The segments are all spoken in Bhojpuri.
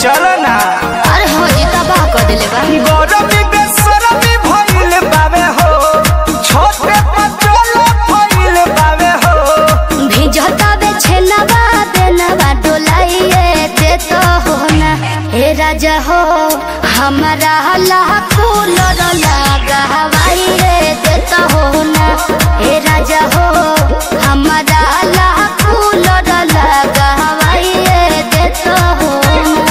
चलो ना। अरे हो जी तबाह कर देले बा। गरमी बेसरमी भइल बावे हो, छोटे पचोला भइल बावे हो। भिजता बे छेनवा देनवा डोलाइए दे तो हो ना। हे राजा हो हमारा लाखो लड़ लगा हवाइए दे तो हो ना। हे राजा हो हमारा लाखो लड़ लगा हवाइए दे तो हो ना।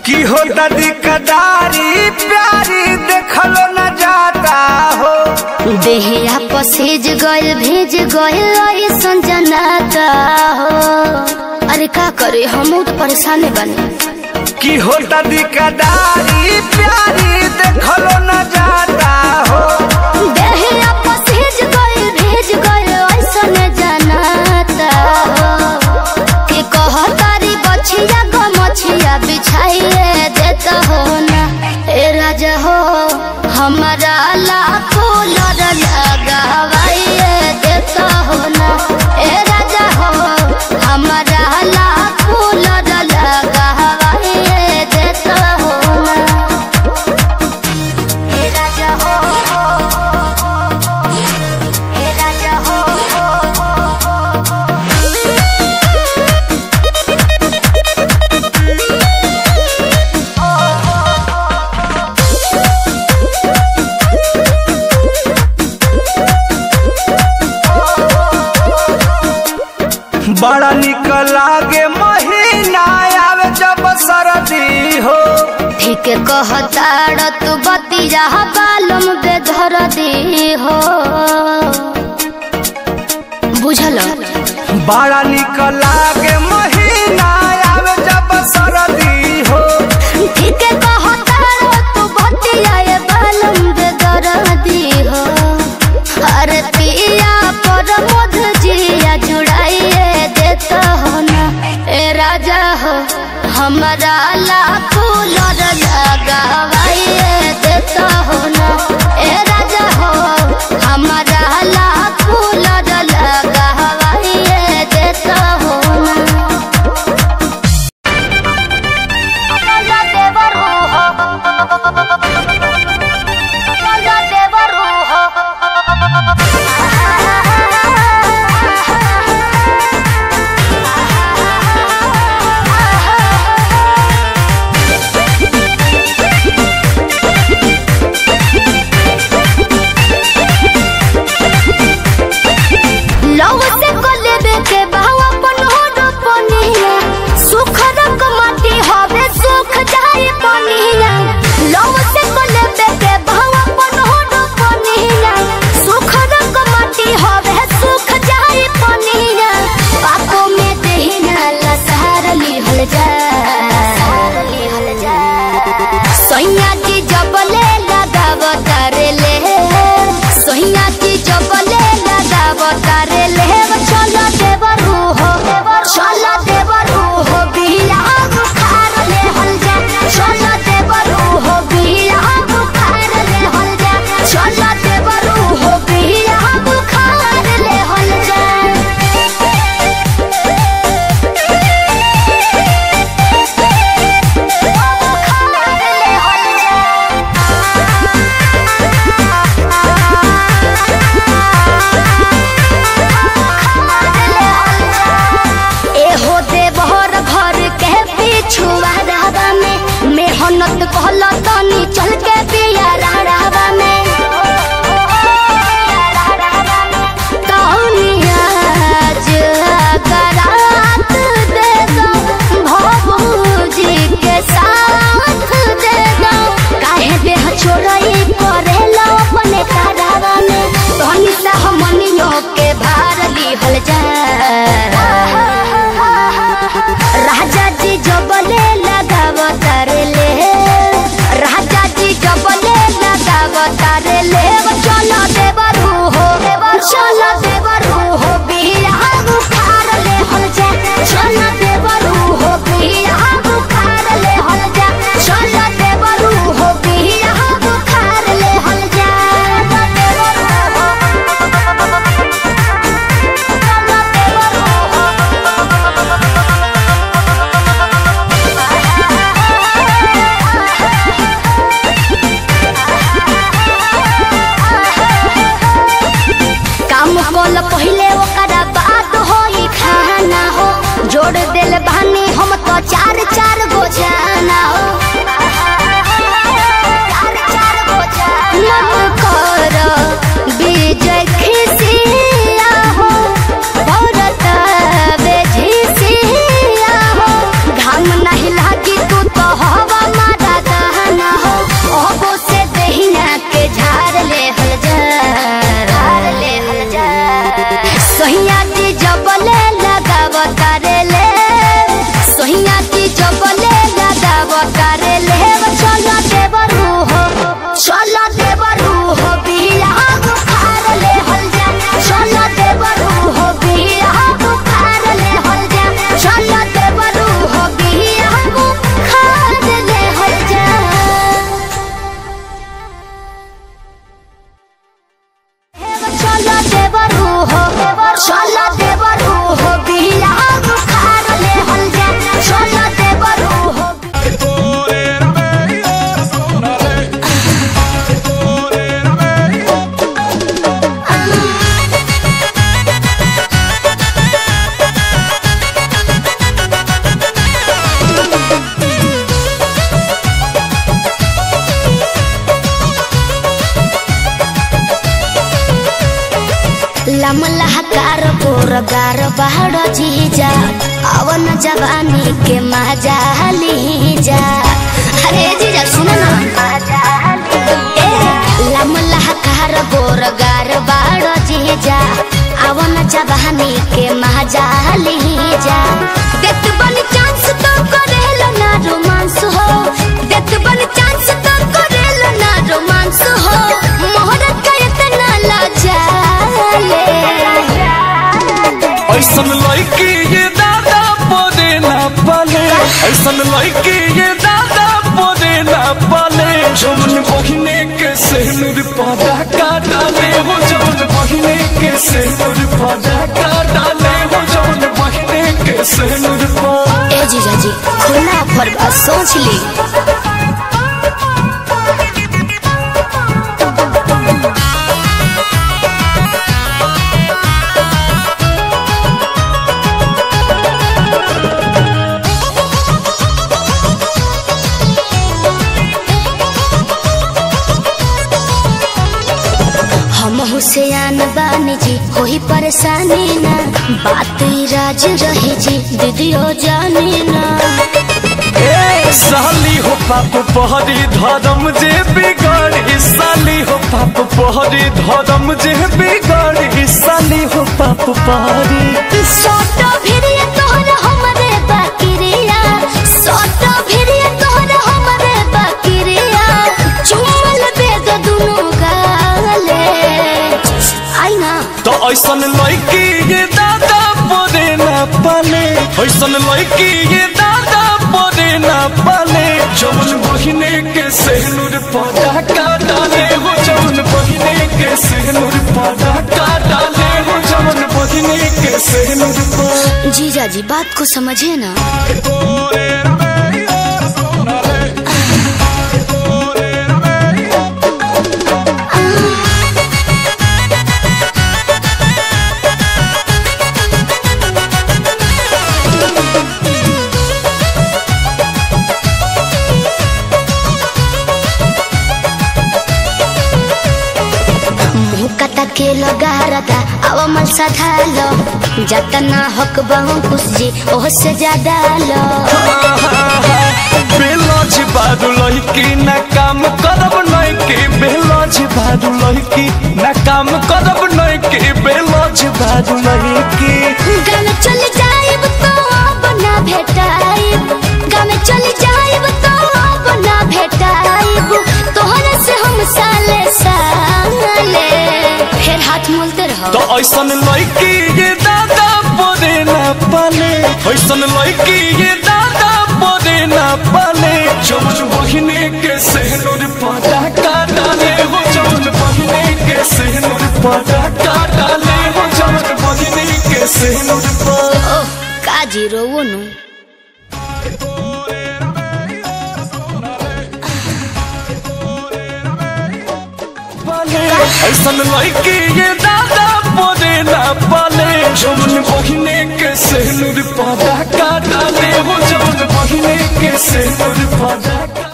की हो दादी कदारी प्यारी देखलो न जाता हो। देहिया पसीज गइल भेज गइल ऐसन जनाता हो। अरे का करे हम तो परेशान बने। की हो दादी कदारी प्यारी देखलो न जाता हो। देहिया पसीज गइल भेज गइल ऐसन जनाता हो। के कहतारी बछिया गमछिया बिछाइए देता हो ना। ए राजा हो हमारा लाखो लड़ लगा हवाइए देता हो ना। ए राजा हो हमारा लाखो लड़ लगा हवाइए देता हो ना। ए राजा हो ए राजा हो बड़ा निक लागे महीना आवे जब सरदी हो। ठीक कहताड़ तू बतिया बालम बेधर दी हो। बुझल बड़ा निक लागे महीना आवे जब सरदी हो। ठीक कहताड़ तू बतिया बालम बेधर दी हो। अरे पिया पर मध जिया जुड़ाइए देता हो ना। ए राजा हो हमारा लाखो लड़ लगा हवाइए देता हो ना। ए राजा हो हमारा लाखो लड़ लगा हवाइए देता हो ना। राजा देवर हो राजा देवर हो लव से को लेबे के बावा अपन हो रोपनिया। सुख रंग माटी हवे सुख जाए पानिया। लव से को लेबे के बावा अपन हो रोपनिया। सुख रंग माटी हवे सुख जाए पानिया। पाको में देहिना लसहर लिहल जा। सैया की जबले लगाव तारे ले। सैया की जबले लगाव तारे ले। चलो देवरू हो चलो देवरू हो बिया बुखार ले हल जा। चलो देवरू हो बिया बुखार ले हल जा। चलो देवरू हो बिया बुखार ले हल जा। एहो देवहर घर के पिछुआ रहवा में मेहनत कहल तनी चल के बिया रहवा में। तौनिया आज करात दे दो भौजी लहकार गोरगार बाड़ जीजा अवन जवानी के मजा लीजा। अरे जीजा सुनो ना लम लहकार गोरगार बाड़ जीजा अवन जवानी के मजा लीजा। देख बन चांस तो करेलो ना रोमांस हो, देख बन चांस तो करेलो ना रोमांस हो। मोहरत का इतना लाजाले ऐसन लड़की ये दादा बोले ना पाले, ऐसन लड़की ये दादा बोले ना पाले। जौन बहिने के सेनुर पादा का डाले हो, जौन बहिने के सेनुर पादा का डाले हो, जौन बहिने के सेनुर पादा। ए जीजा जी खुला पर बात सोच ली। हुसैन बानी जी कोई परेशानी ना, बात राज रही जी दीदियो जानी ना। साली हो पाप पहरी धर्म जे बिगाड़ी, साली हो पाप पहरी धर्म जे बिगाड़ी, साली हो पाप पहरी। सोटो भिरिया तोहरा हमरे बाकिरिया, सोटो भिरिया तोहरा हमरे बाकिरिया। चुम्बल दे दो दुनु गाले आई ना। तो ऐसन लड़की ये दादा बोले ना पाले, ऐसन लड़की ये दादा बोले ना पाले। जौन बहिने के सेनुर पादा का डाले हो, जौन बहिने के सेनुर पादा का डाले हो, जौन बहिने के सेनुर पादा। जीजा जी बात को समझे ना। के लगारदा अब मल सधालो जतना हक बहु खुश जी ओह से ज्यादा लो। बेलज बारू लड़की ना काम करब नहीं के, बेलज बारू लड़की ना काम करब नहीं के, बेलज बारू लड़की। गाँव चल जाइब तो अब ना भेटाइब, गाँव चल जाइब तो अब ना भेटाइब। तोहरे से हम साले साले फिर हाथ मोलते रहो। तो ऐसन लड़की ये दादा बोले ना पाले, ऐसन लड़की ये दादा बोले ना पाले। जौन बहिने के सेनुर पादा का डाले हो, जौन बहिने के सेनुर पादा का डाले हो, जौन बहिने के सेनुर पादा। ओह काजी रोवो नु। ऐसन लड़की ये दादा बोले ना पाले। जौन बहिने के सेनुर पादा का डाले हो, जौन बहिने के सेनुर पादा का।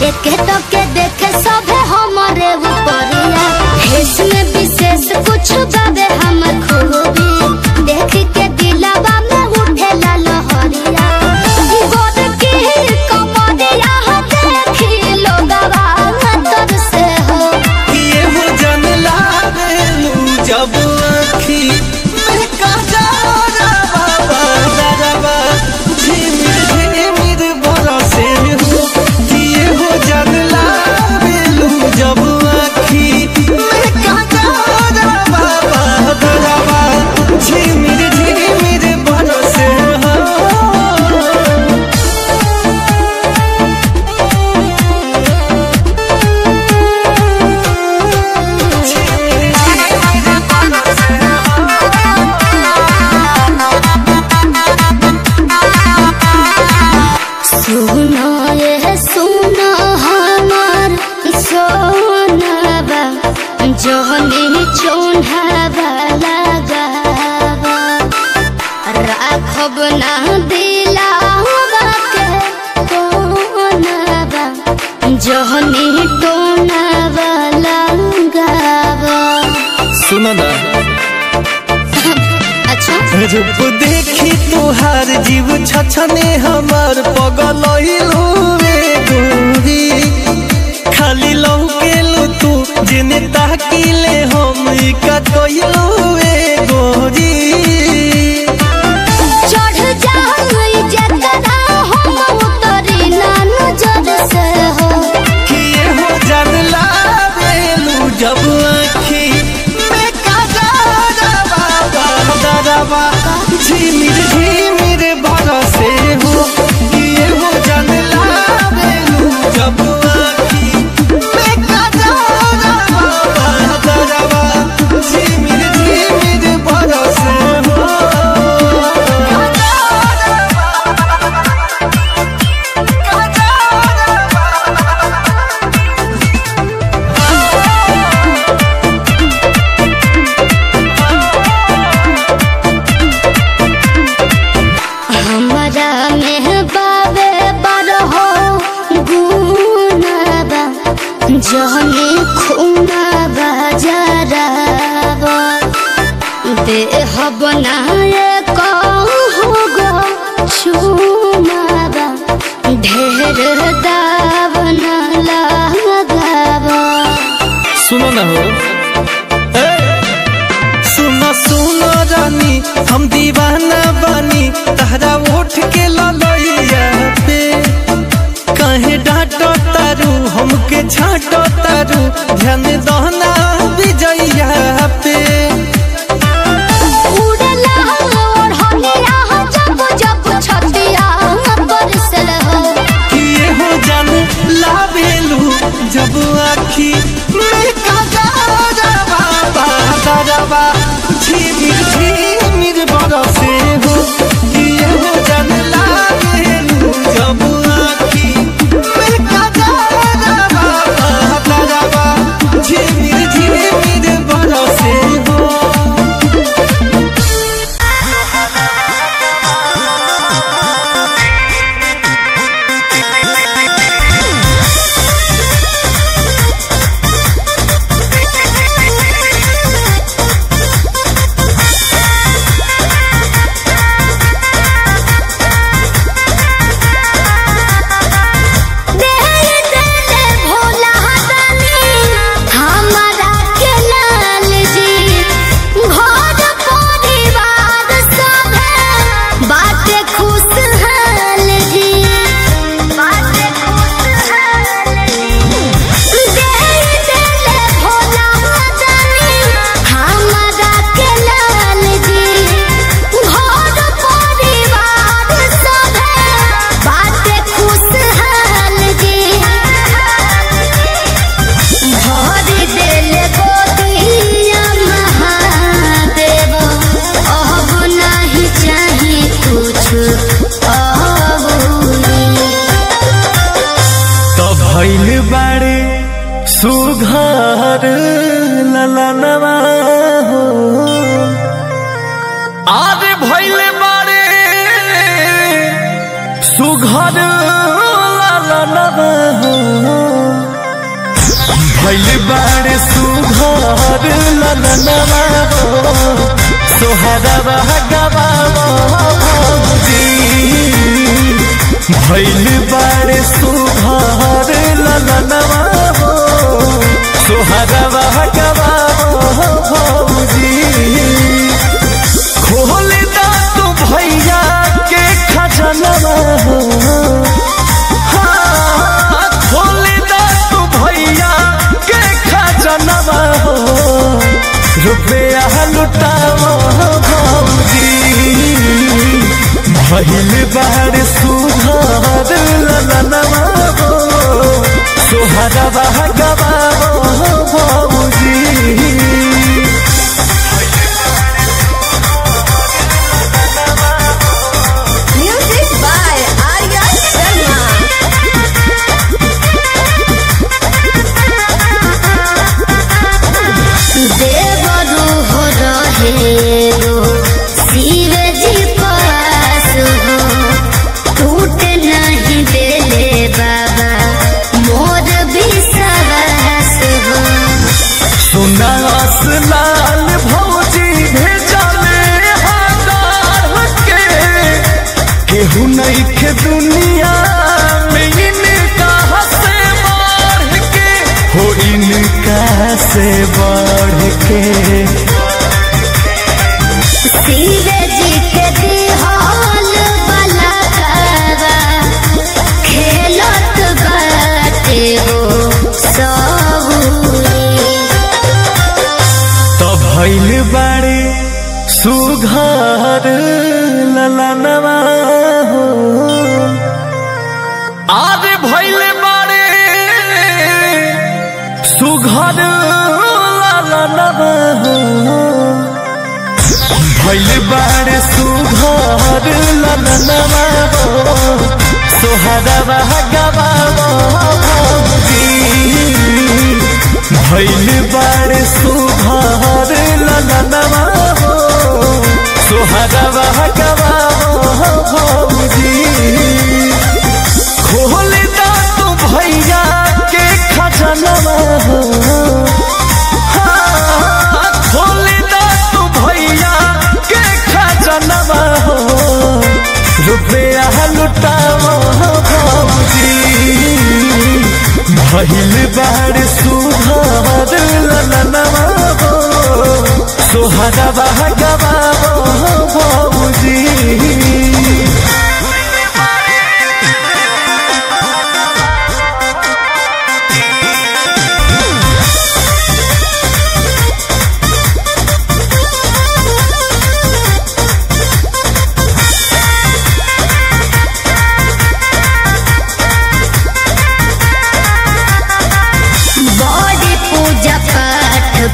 एक तो के देखे सब हमरे सोनावा जोहनी चोन्हावा लगावा राखब ना दिलावा के कोनावा जोहनी टोनावा लगावा। सुनो ना रूप देखी तुहार जीव छछने हमार पगलइलू गोरी खाली लौकेलू तू जिने ताकिले हम का कइलू गोरी चढ़ जाई जकरा हम उतरी ना नजर से हो किए हो जानला बेलू जब आँखी में काजरवा दरवा झिमिर झिमिर बरसे हो किए हो जानला बेलू जब आँखी में काजरवा दरवा झिमिर झिमिर बरसे हो। हमरा में बाबे बरहो गुनाबा जहनी खूनाबा जराबा देह बनाए कहू गो छुमाबा ढेर दावना लगाबा। सुनो ना हो सुनो रानी हम दीवाना बनी तहरा उठ के ललैया पे कहे डांटो तारू हमके छाटो तारू ध्यान दहना विजया पे उड़ला ओढ़निया जब जब छतिया बरसल हो किए हो जान लावेलू जब आँखी में काजरवा दरवा झिमिर झिमिर बरसे हो किए हो जान लावेलू जब आँखी में काजरवा दरवा झिमिर झिमिर बरसे हो। भइल बाड़े सुघर ललनवा हो आरे भइल बाड़े सुघर ललनवा हो भइल बाड़े सुघर ललनवा हो सोहरवा गवावा भइल बाड़े सुघर ललनवा हो सोहरवा गवावा भौजी खोल दा तू भैया के खजनवा हो हाँ खोल दा तू भैया के खजनवा हो रुपया लुटावा भौजी भइल बाड़े सुघर ललनवा हो सोहरवा गवावा भौजी। Music by Arya Sharma। इनका से बढ़ के सीधे जी के दिहाल वाला खेलत बाटे हो सबूरी तो भइल बाड़े सुघर ललनवा हो आरे भइल बाड़े सुघर ललनवा हो भइल बाड़े सुघर ललनवा हो सोहरवा गवावा भइल बाड़े सुघर ललनवा हो सोहरवा गवावा भौजी खोल दा तू भैया के खजनवा हो खोल दा तू भैया के खजनवा हो रुपया लुटावा भौजी भइल बाड़े सुघर ललनवा हो सोहरवा गवावा भौजी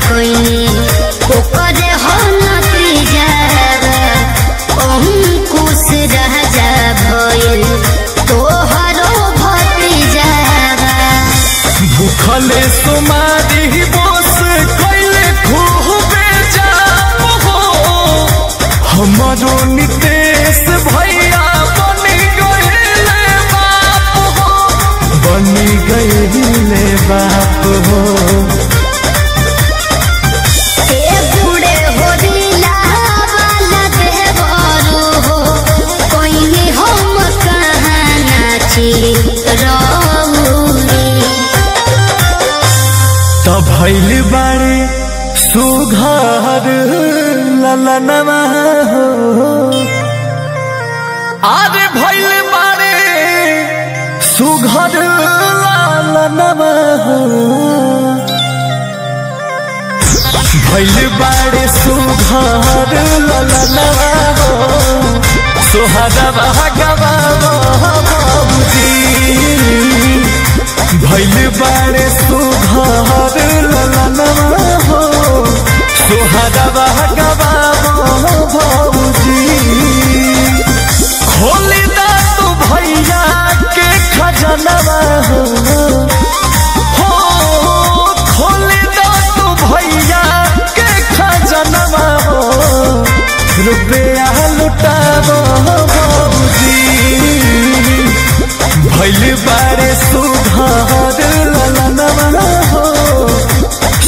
कोई ओकरे हो न प्रिजरा अंकुश रह जा भइल तोहरो भतीजरा भूखले सुमारी बोस कैले खूबे जाम हो हमारो नितेश भैया बनी गइले बाप हो बनी गइले बाप हो भइल बाड़े सुघर ललनवा हो आरे भइल बाड़े सुघर ललनवा हो भइल बाड़े सुघर ललनवा हो सोहरवा गवावा भौजी भइल बाड़े सुघर ललनवा हो सोहरवा गवावा भौजी खोल दा तू भैया के खजनवा हो खोल दा तू भैया के खजनवा हो रुपया लुटावा भौजी भइल बाड़े सुघर ललनवा हो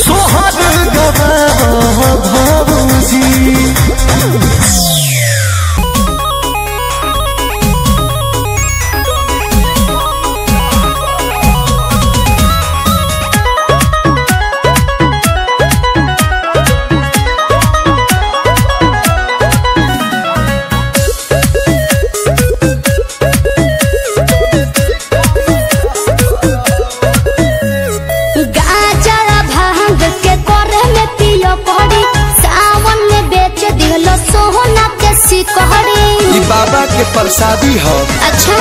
सोहर गवावा भौजी बाबा के प्रसादी हो अच्छा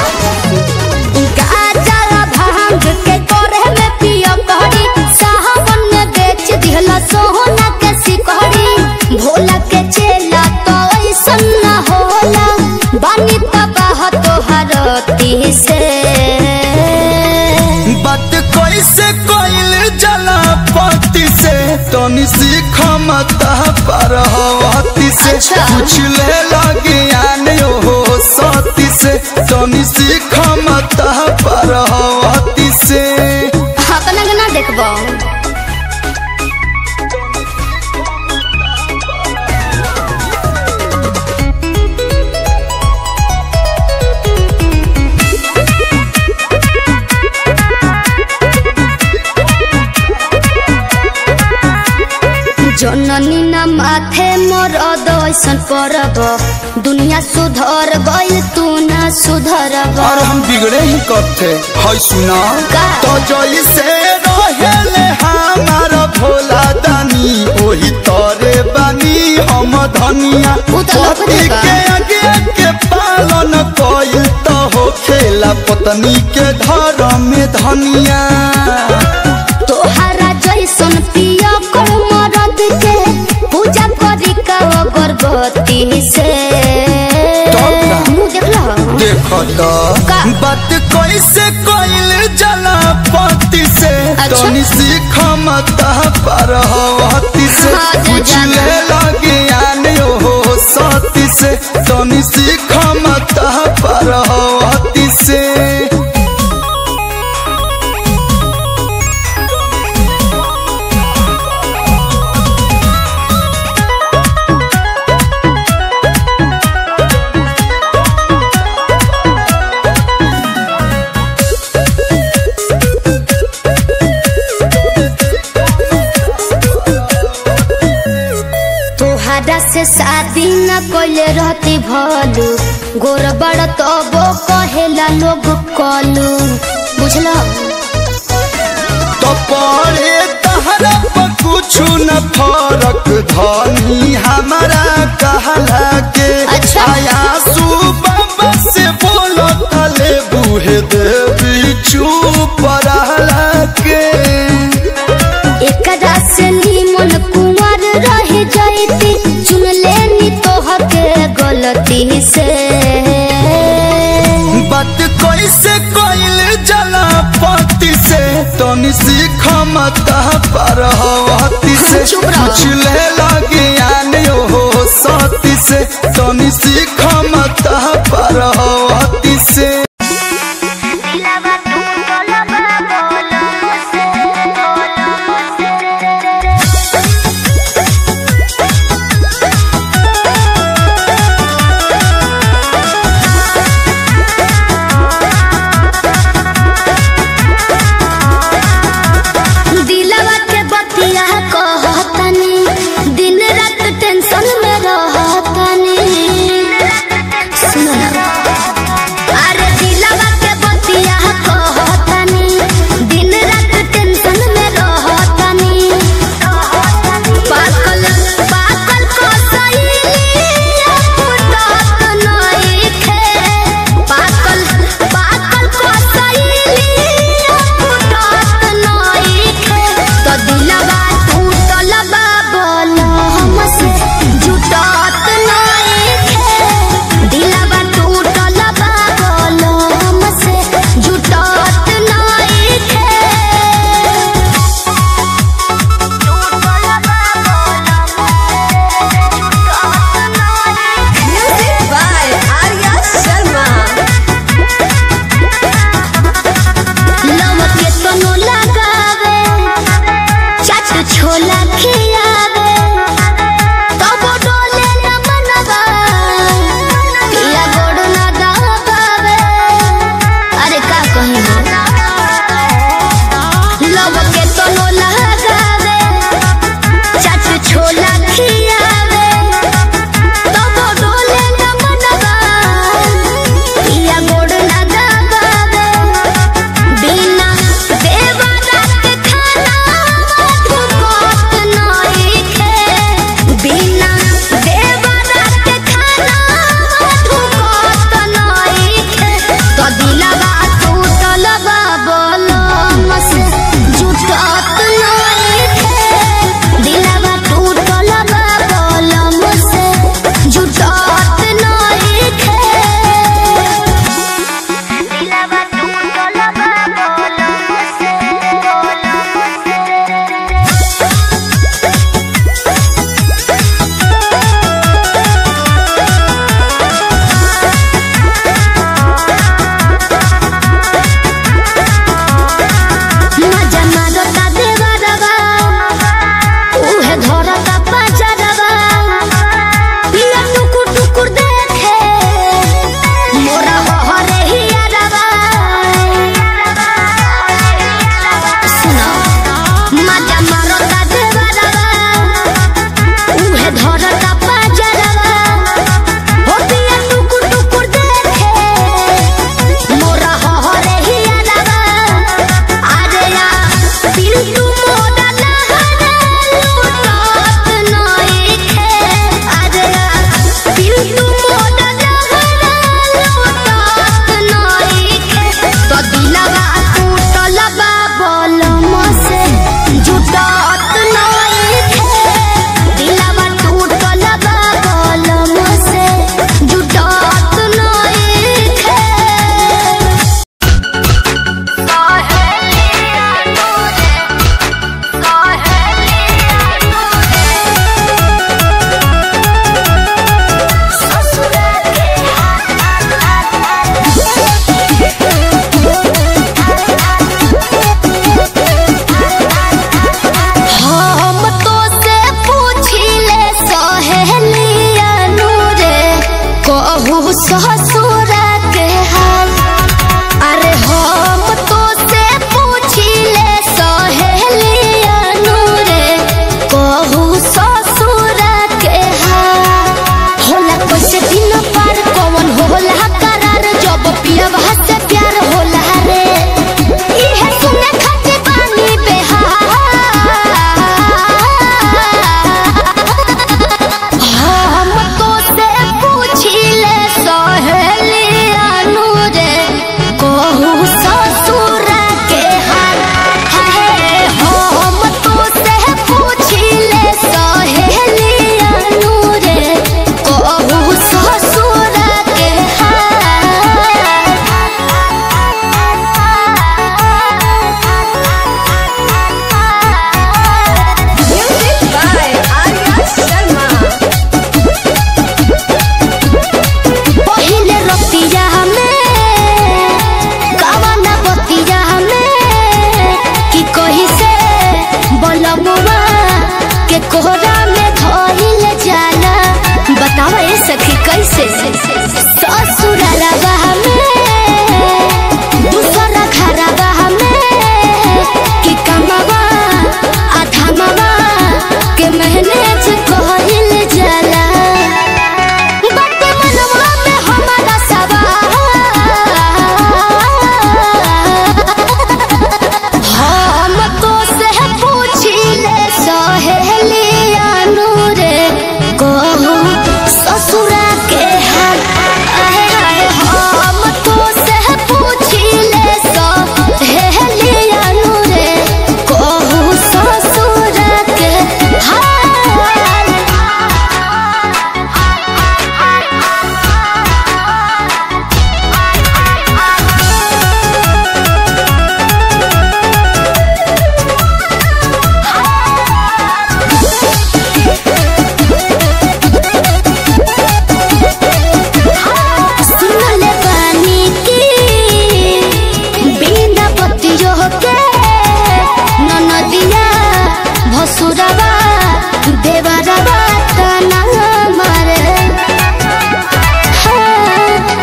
गाजर भांग के कोरे में पियो कहरी साहबन ने बेच दिहला सोना के सिकहरी भोला के चेला तो ऐसन न होला बानी तबाह तोहरती से बात कैसे कोइल जला पति से तनी सीख मत पर हवती से कुछ ले लगी आने हो सती से तनी सीख मत पर हवती से अपना गना देखबो जनी न माथे मोर अदोइसन परब दुनिया सुधर गइल तू न सुधरब। और हम बिगड़े ही करते है सुना तो जैसे रहेले हमार भोला दानी ओही तोरे बानी हम धनिया पति के आगे के पालन कइल तो हो खेला पत्नी के घर में धनिया। तोहरा जैसन पिया को मरद के पूजा करी का अगरबत्ती से देख बात कैसे कइल जला पति से तनी सीख मत पर हवती से पूछले लगे आने हो सती से तनी सीख मत पर हवती से। से शादी न कोले रहती भलू गोर बड़ तबो कहेला लोग कलू बुझला। तो पड़े तहरा पर कुछ न फरक धनी हमारा कहला के अच्छा। आया सुबह से बोलो तले बूहे देवी चुप रहला के एकरा से नीमन कुंवर रह जाती चुन लेनी तोहके गलती से। बात कैसे कइल जला पति से तनी सीख मत पर हवती से पूछले लगे आने हो सती से तनी सीख मत पर हवती से। ससुरवा देवरवा तना मारे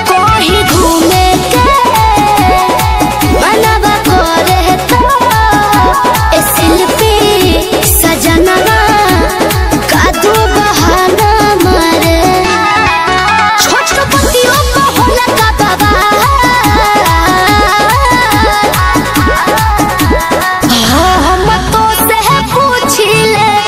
कहीं घूमे के मनवा करे तो ए शिल्पी सजनवा कादू बहाना मारे छोट पतियों को होला का बाबा हम तो से पूछी ले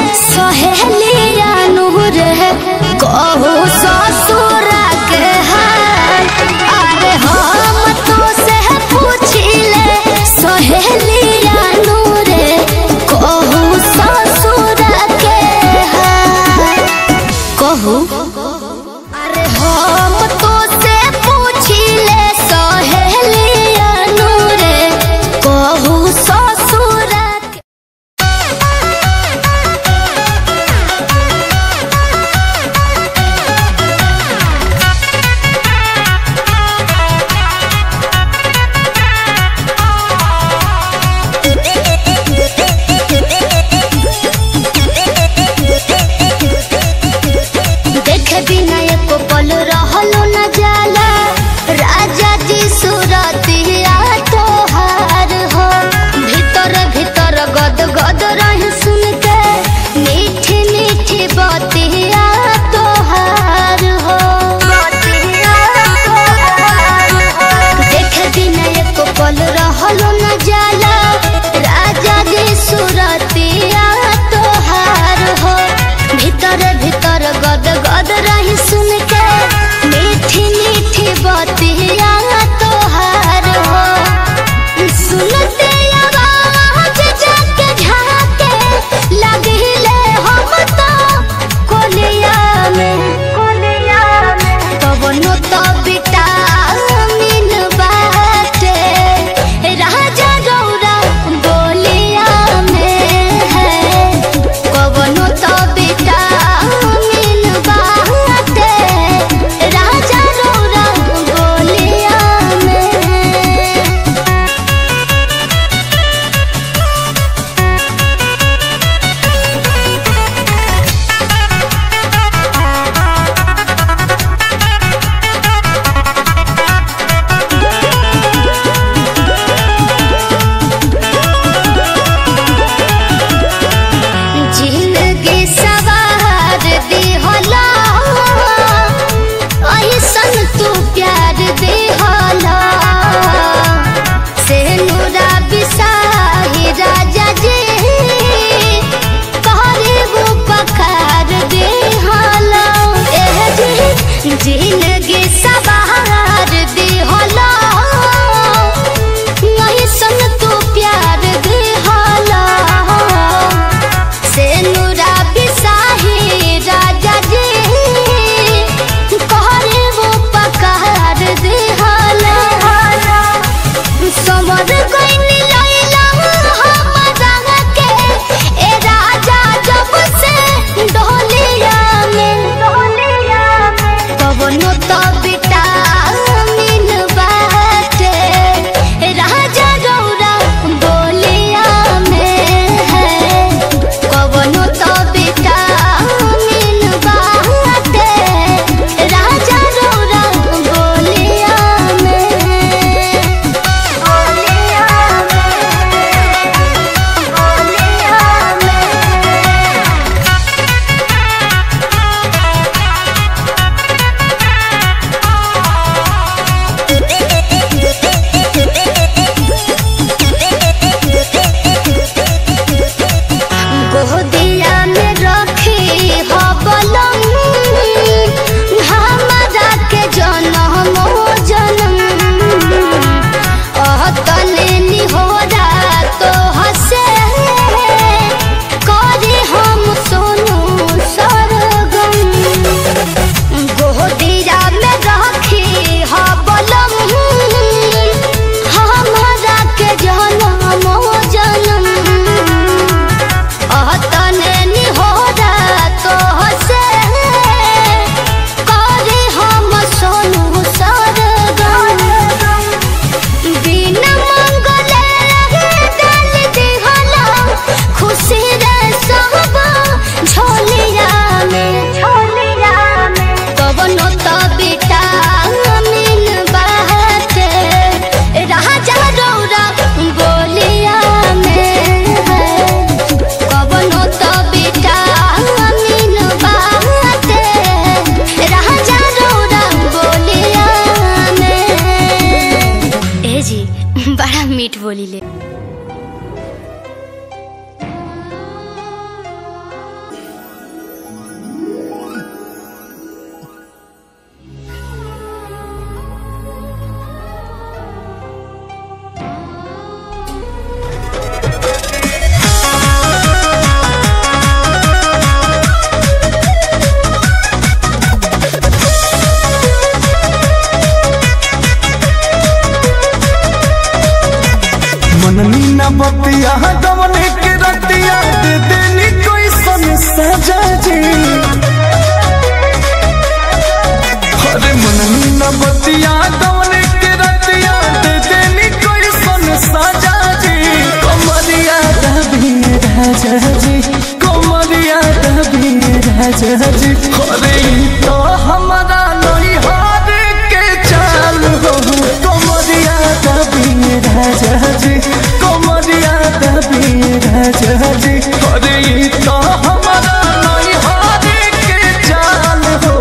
कमरिया दबी राजा जी अरे तो हमारा नहीं हार के चाल हो कमरिया दबी राजा जी कमरिया दबी राजा जी अरे तो हमारा नहीं हार के चाल हो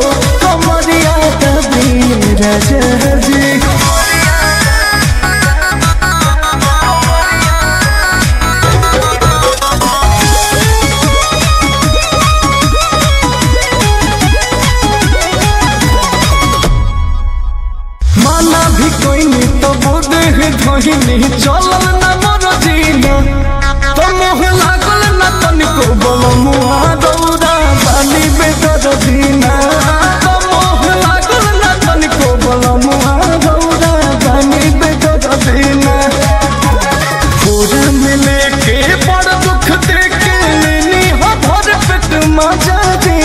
कमरिया दबी राजा जी धोहिनी चलल न मोर जीना तो मोह लागल न तनिको बलमुआ दौड़ा बाली बेदर दीना तो मोह लागल न तनिको बलमुआ दौड़ा बाली बेदर दीना पूरा मिले के बड़ दुख देके लेनी हो भर पेट मजा दी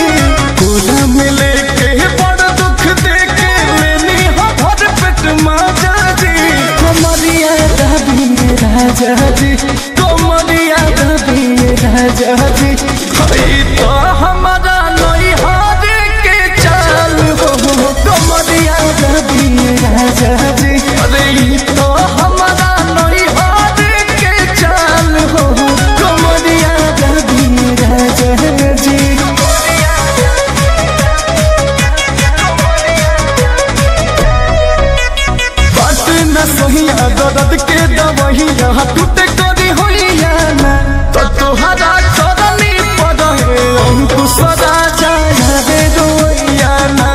पूरा मिले के बड़ दुख देके लेनी हो भर पेट मजा दी कमरिया दबी राजा जी कमरिया दबी राजा जी तो हमारा नहीं हार के चाल हो कमरिया दबी राजा जी अरे तो हमारा नहीं हार के चाल हो कमरिया दबी राजा जी सोहिया दर्द के दवहिया टूटे करी होइया ना तो तोहरा करनी पड़े अंकुश राजा रे रोइया ना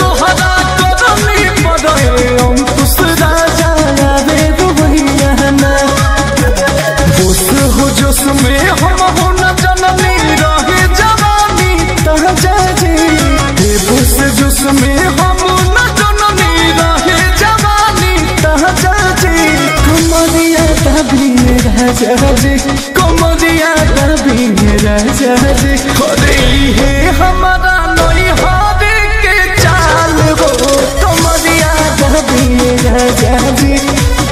तोहरा करनी पड़े अंकुश राजा रे रोइया ना बोस हो जोश में हम हो न जननी रहे जवानी तहजा जी बोस जोश में हम न जननी रहे कमरिया दबी राजा जी कमरिया दबी राजा जी अरे हे हमारा नहीं हार के चाल हो कमरिया दबी राजा जी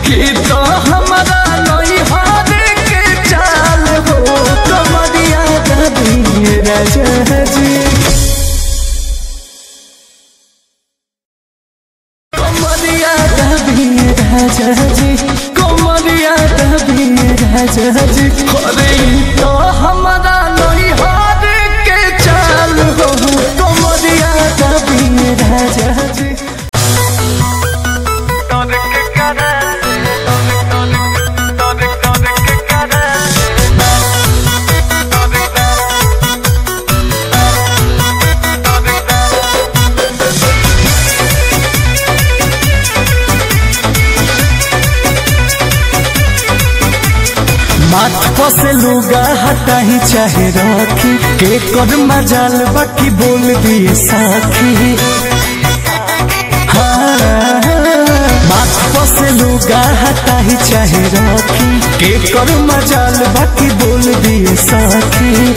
कि तो हमारा नहीं हार के चाल हो कमरिया दबी राजा जी कमरिया दबी राजा जी कमरिया दबी राजा जी अरे तो हमारा नहीं हार के चाल हो कमरिया दबी राजा जी माथ पसे लुगा हटा ही चाहे राखी के कर मजाल बाकी बोल दिए साखी हाँ माथ पसे लुगा हटा ही चाहे राखी के कर मजाल बाकी बोल दिए साखी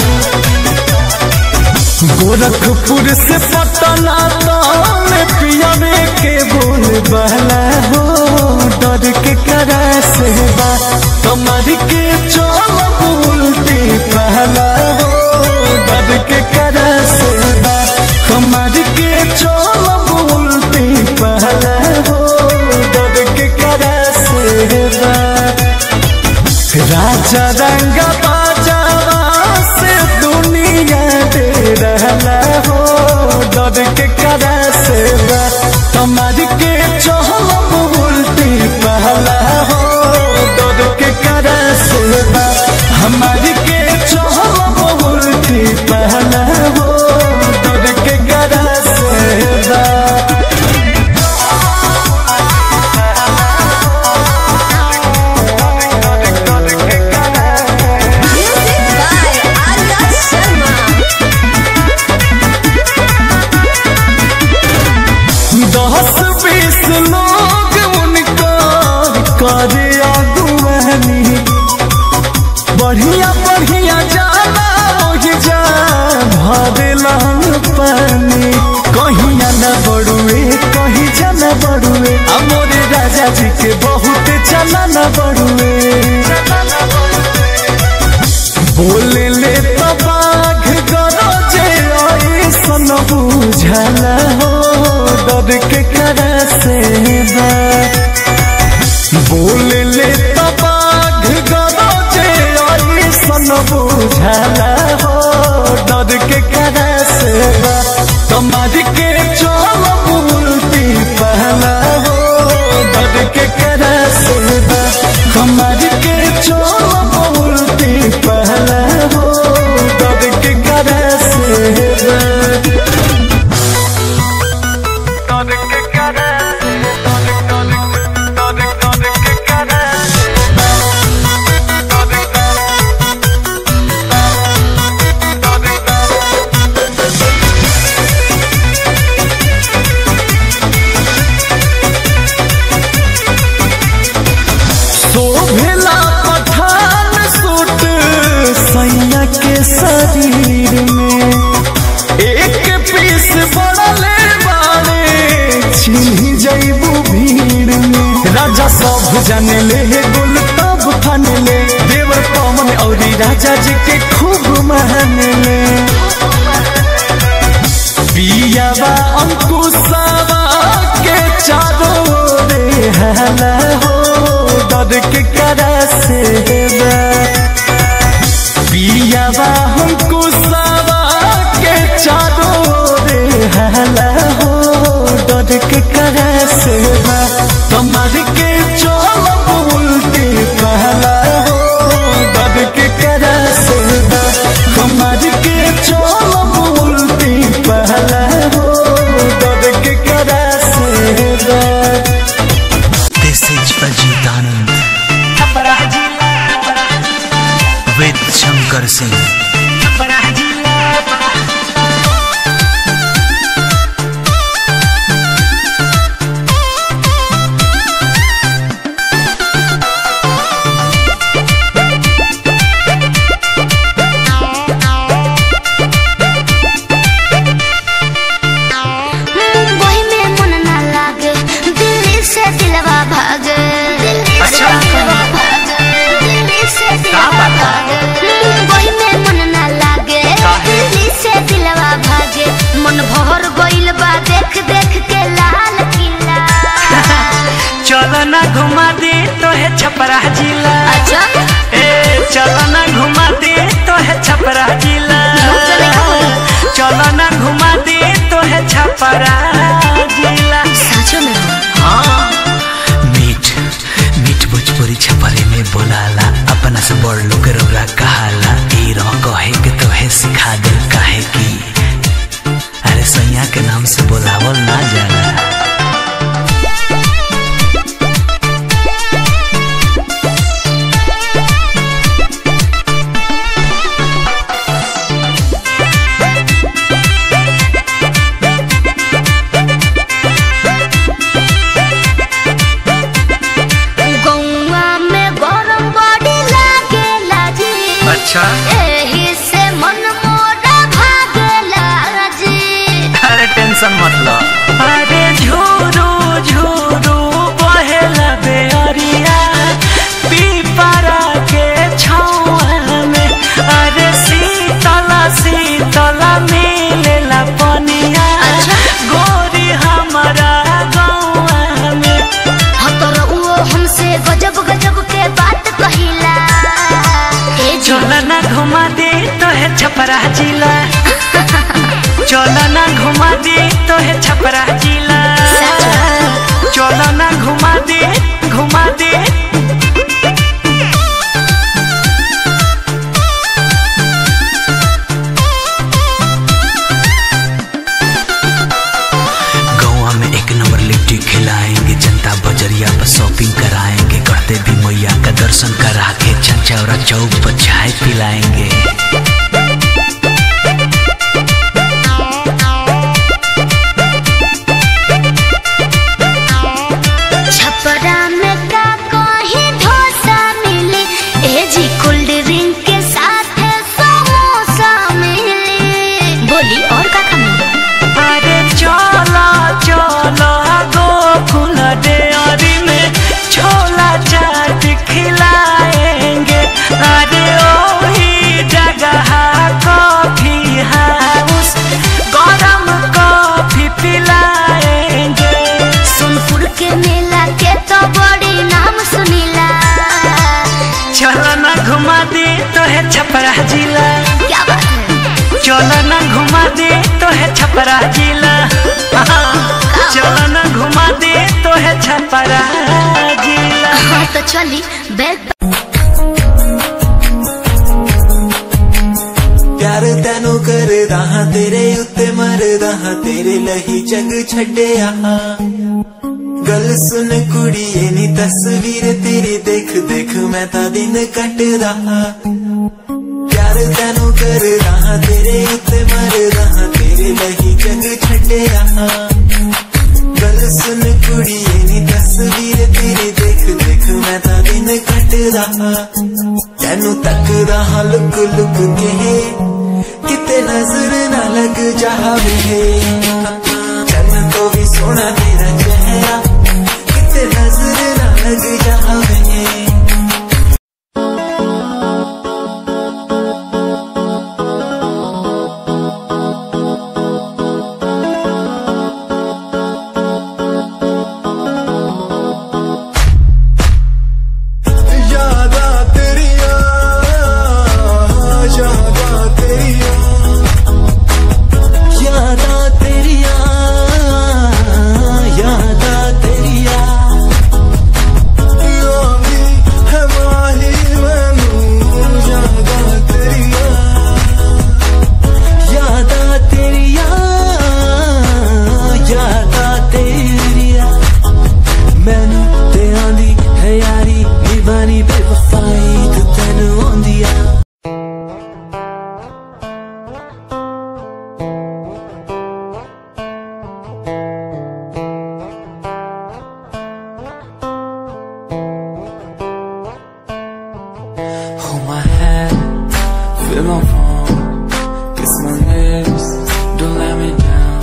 गोरखपुर से पटना तक पियावे के बोल बहला हो डर के करा से बा कमर के चोल उल्टी पहला हो डर के करा से बा कमर के चोल उल्टी पहला हो डर के करा से बा राजा रंग बाजावा से दुनिया दे रहला हो डर के करा से बा कमर के चोल उल्टी पहला हो डर के करा से बा हमारी के चोल उल्टी पहला हो डर के करा से बा डर के करा से कमर के चलब उल्टी पहला हो डर के करा से कमर के चलब उल्टी पहला हो डर के करा से शरीर में एक पीस बड़ले बारे छिन्ही जैबू भीड़ में राजा सब जाने ले गुल तब फन ले देवर पवन और राजा जी के खूब मान ले पियावा अंकुशवा के चारों रे हला हो डर के करा से पियावा हमको सावा के चारों रे हला हो डर के करा से कमर के चलब उल्टी पहला हो डर के करा से कमर के चलब उल्टी पहला हो डर के करा से This is Ajitanand with Shankar Singh. Mumbai में मन ना लागे दिल्ली से दिलवा भागे मुंबई में मन ना लागे दिल्ली से दिलवा भागे मन भर गइल बा देख देख के लाल किला चलो ना घुमा दे तो है छपरा जिला अच्छा ए चलो ना घुमा दे तो है छपरा जिला चलो ना घुमा दे तो है छपरा जिला सच में हाँ मीठ मीठ भोजपुरी छपरे में बोलाला अपना से बड़ लोग रौरा कहाला ई रह कहे के तोहे सिखा दे काहे की अरे सैया के नाम से बोलावल ना जाला गौवा में गरम बड़ी लागेला जी अच्छा एही से मन मोरा भागेला जी अरे टेंशन मत लो अरे झूरू झूरू बहेला बेअरिया पीपरा के छावा में अरे शीतला शीतला मिलेला पनिया गोरी हमारा गौवा में हतर वो हमसे गजब गजब के बात कहिला चलो ना घुमा दे तो है छपरा जिला चलो ना घुमा दे तो है छपरा जिला चलो ना घुमा दे घुमा दे गौवा में एक नंबर लिट्टी खिलाएंगे जनता बजरिया पर शॉपिंग कराएंगे करते भी मैया का दर्शन करा के चंचौरा चौक पर चाय पिलाएंगे छपरा में का कहीं डोसा मिली ए जी कोल्ड ड्रिंक के साथ समोसा मिली बोली और का मिली अरे चलो चलो गोकुल डेयरी में छोला चाट खिलाएंगे अरे ओही जगह चलो ना घुमा दे तो है छपरा जिला, चलो ना घुमा दे तो है छपरा जिला। हाँ तो चली बैग प्यार तेनू करदा हां तेरे उत्ते मरदा हां तेरे लही जग छड्डिया। गल सुन कुड़िए नी तस्वीर तेरी देख देख मैं ता दिन कटदा हां। प्यार तेनू करदा हां तेरे उत्ते मरदा हां तेरे लही जग छड्डिया। गल सुन कुड़िए नी तस्वीर तेरी देख देख मैं ता दिन कटदा हां। तेनू तकदा हां लुक लुक के किते नजर ना लग जावे, चन्न तो भी सोना तेरा चेहरा किते नजर ना लग जावे। Hold my hand, feel my palm, kiss my lips, don't let me down.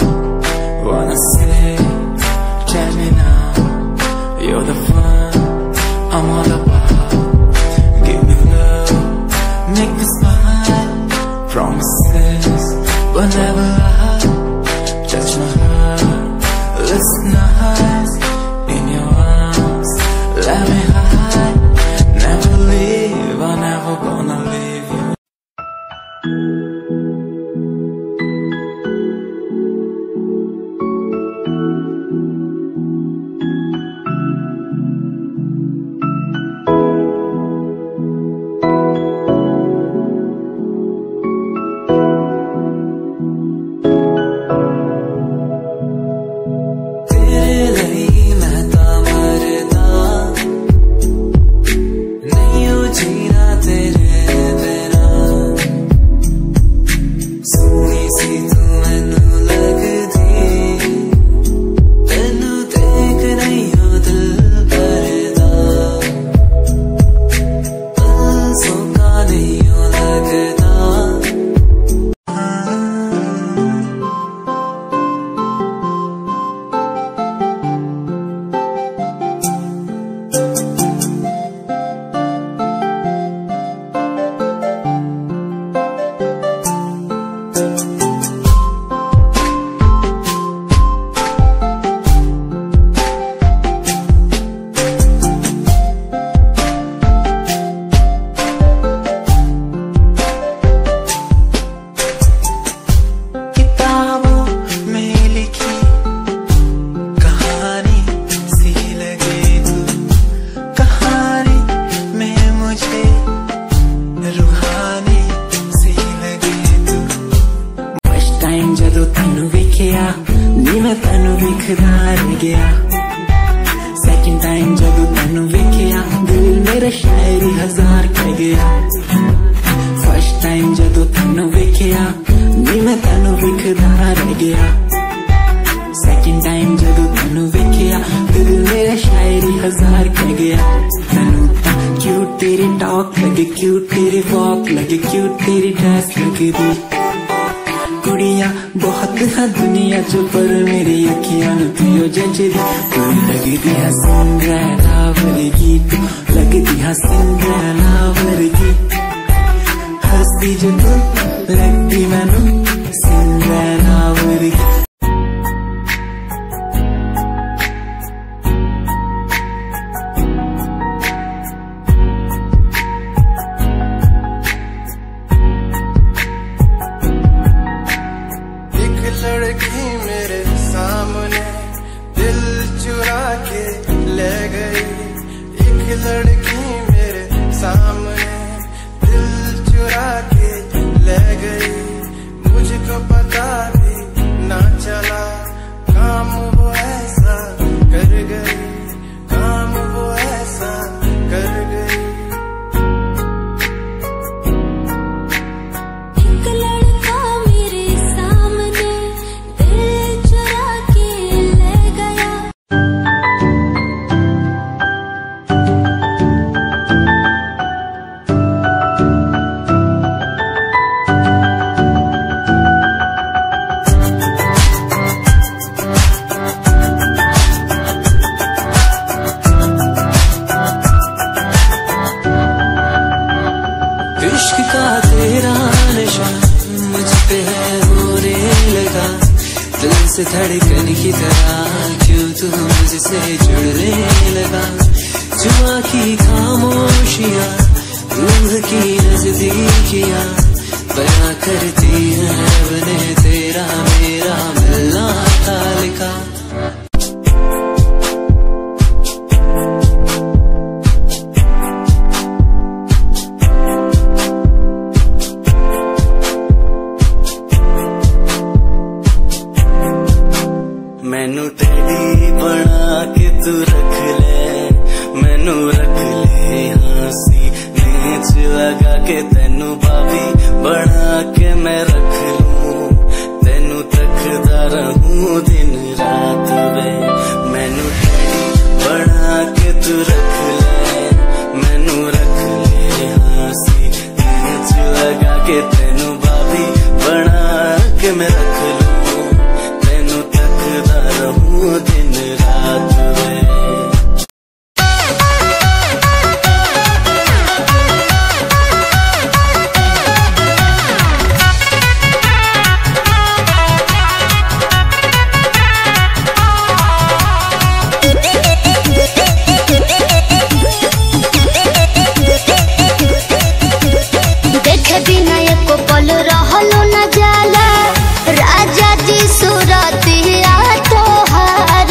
Wanna say, change me now. You're the fun I'm all about. Give me love, make me smile. Promises will never lie. Touch my heart, listen nice. In your arms, let me hide. Never leave, I'm never gonna leave you. Second time जदों तैनू वेखिया दिल मेरा शायरी हजार कह गया। First time जदों तैनू वेखिया नी मैं तैनू वेखदा रह गया। Second time जदों तैनू वेखिया दिल मेरा शायरी हजार कह गया। तैनू ता क्यूट तेरी टॉक लगे, क्यूट तेरी वॉक लगे, क्यूट तेरी ड्रेस लगे दी। कुड़िया बहुत है दुनिया च पर मेरी अखियां तुझो जचदी। तू लगदी है सिंड्रेला वर्गी, तू लगदी है सिंड्रेला वर्गी। हंसदी जो तू लगदी मैनू सिंड्रेला वर्गी। है होने लगा, दिल से धड़कन की तरह क्यों तू मुझसे जुड़ने लगा। जुआ की खामोशियाँ, रूह की नजदीकियाँ बयां करती है रब ने तेरा मेरा मिलना था लिखा। मैनू टेडी बना के तू रख ले, मैनू रख ले हंसी नीच लगा के, तेनू भाभी बना के मैं रख लूं, तेनू तकदा रहूं दिन रात वे। मैनू टेडी बना के तू रख ले, मैनू रख ले हंसी नीच लगा के, तेनू भाभी बना के मैं रख लूं, दिन रात में। देखे बिना एको पल रहलो न जाला, राजा जी सूरतिया तोहार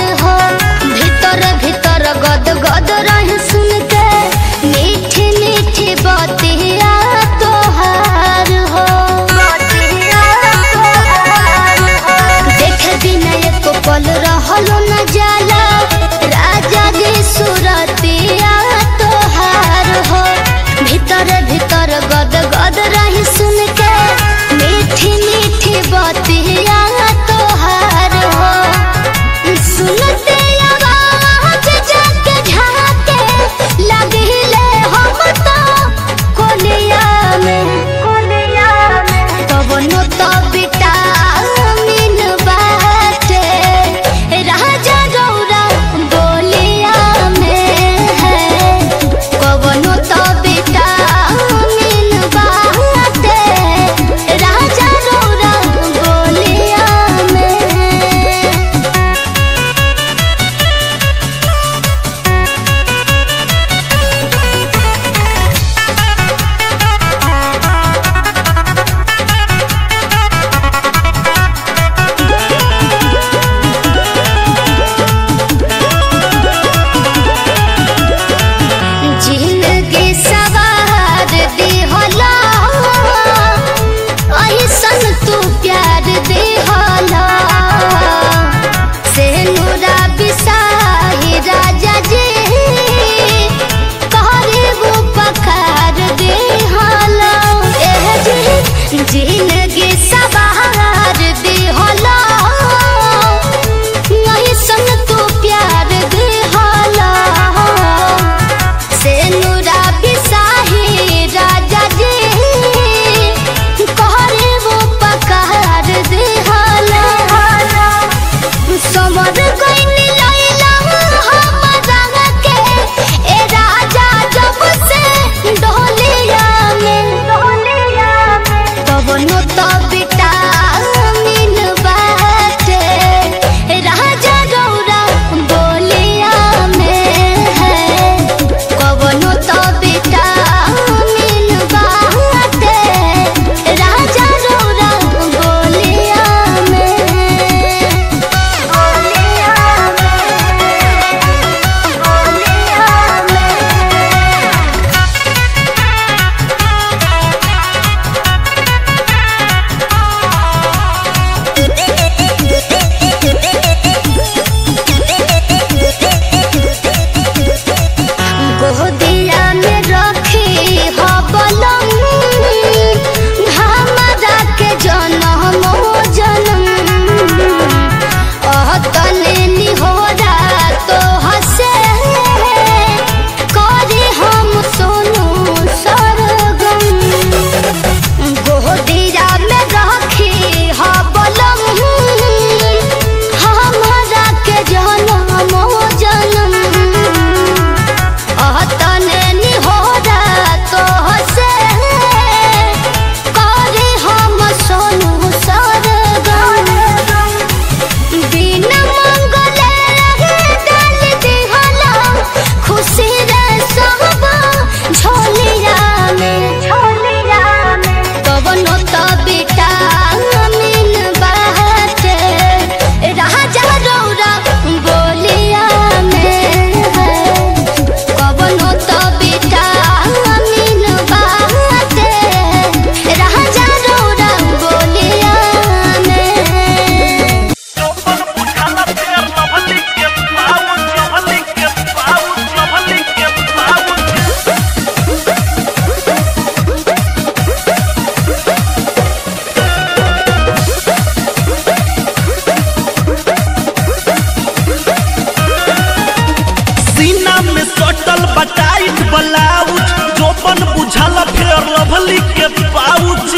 ब्लाउज जोपन बुझल फेर लवली के पाउच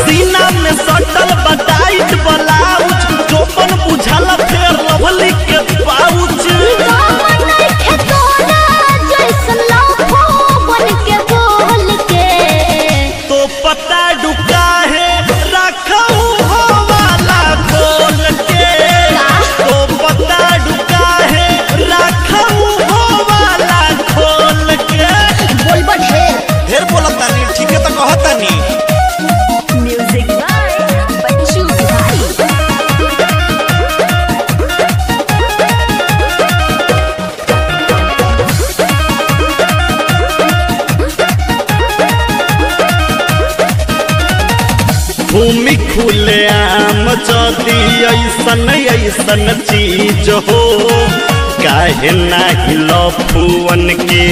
सीना में सटल बटाइट ब्लाउज जोपन बुझल फेर लवली के पाउच तो पता डुका है रखऊ हो वाला खोल के तो पता डुका है रखऊ हो वाला खोल के ढेर बोलत तानी ठीक है तो कहत तानी म्यूजिक बाय बच्चू भाई। भूमि खुले आम जदी ऐसन ऐसन चीज हो काहे नाही लफुअन के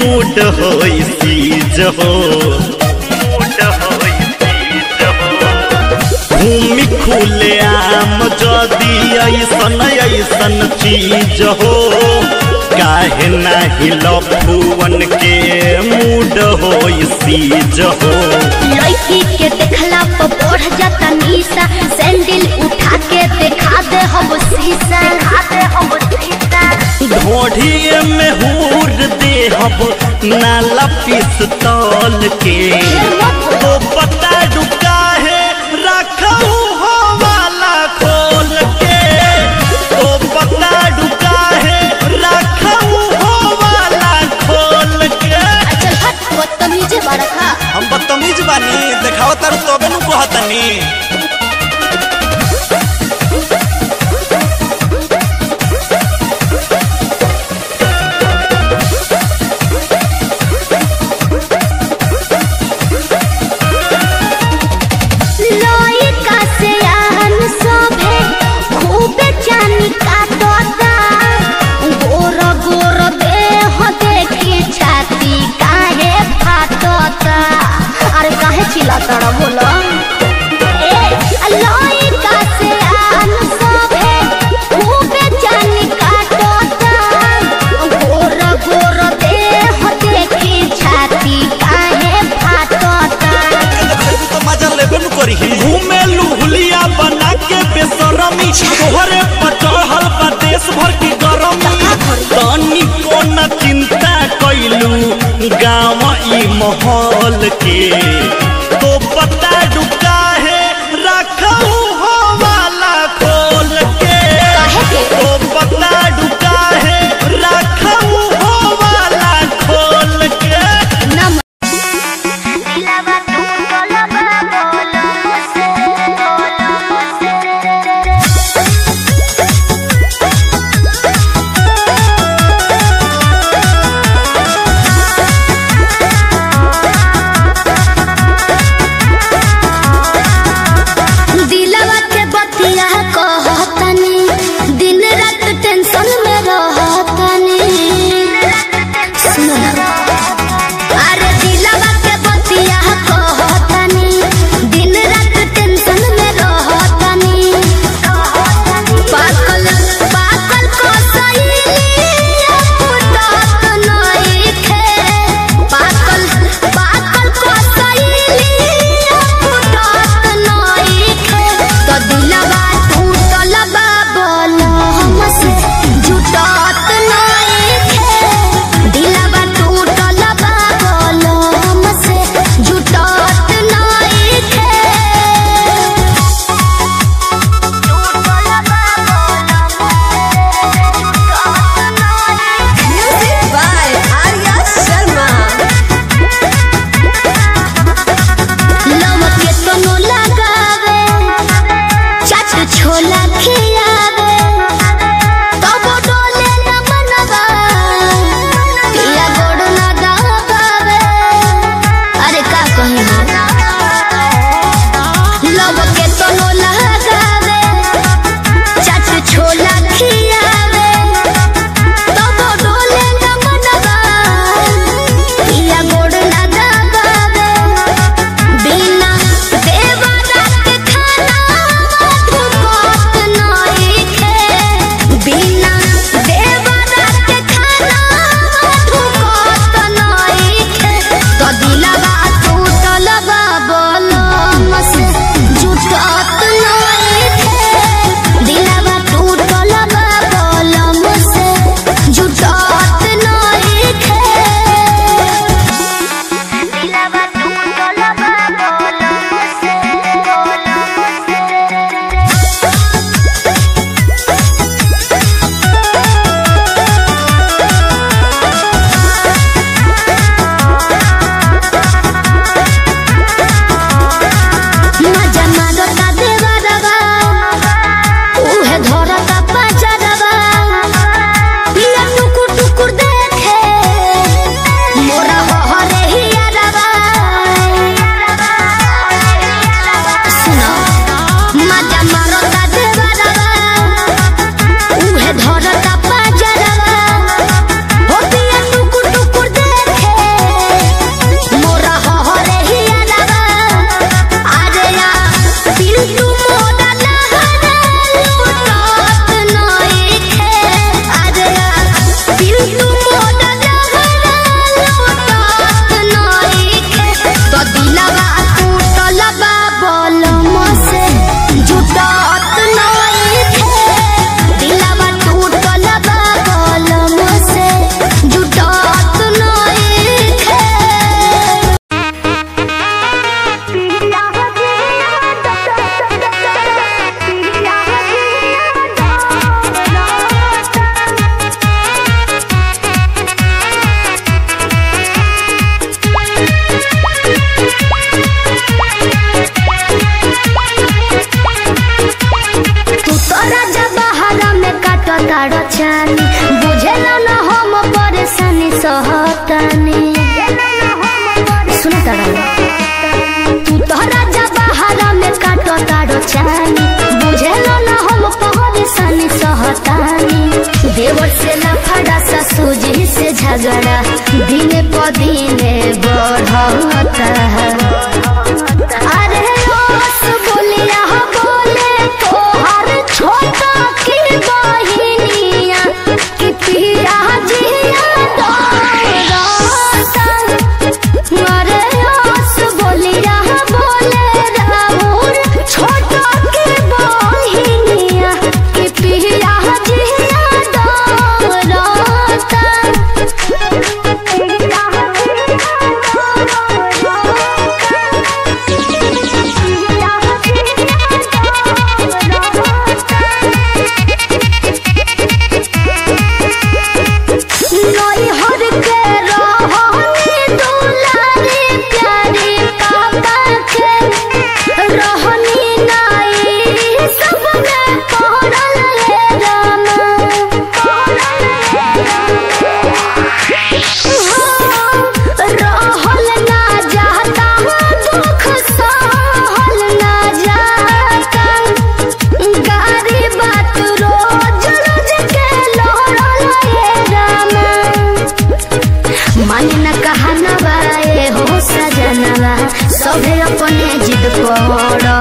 मूड हो सीज हो भूमि खुले आम जदी ऐसन ऐसन चीज हो काहे नाही लफुअन के मूड हो सीज हो लड़की के देखला पर बढ़ जाता निशा सैंडल उठा के दिखा दे हम शीशा ढोढ़िए में हूर दे हब नाला पिस्तौल के तो पता डुका है रखऊ हो वाला खोल के तो पता डुका है रखऊ हो वाला खोल के चल हट बदतमीज बड़का हम बदतमीज बानी देखाव तारू तबे नु कहतनी लइका से आन सभे खूब जानी का तोता गोर गोर देह देखी छाती काहे फाटता अरे काहे चिल्लाता रे बोलो लइका से आन सभे खूब जानी का तोता गोर गोर देह देखी छाती काहे फाटता देखबू तो मजा लेबे नु करी घूमे लुहुलिया बना के बेसरमी तोहरे पचहल बा देश भर की गरमी तनी को न चिंता कैलू गाँव ई माहौल के तो पता डुका है रखऊ हो वाला खोल के तो पता डुका है रखऊ हो वाला खोल के दिलवा तू बोलबा बोलो से परेशानी बुझेलो ना हम परेशानी सहतानी देवर से लफड़ा ससुजी से झगड़ा दिने प दिने बढ़ता है। अरे रोस बोलिया बोले तोहर छोटा की बहिनिया कि पिया जिया डरता। अरे रोस बोलिया बोले राउर छोटा की बहिनिया कि पिया जिया डरता। सभे अपने जिद पड़ता।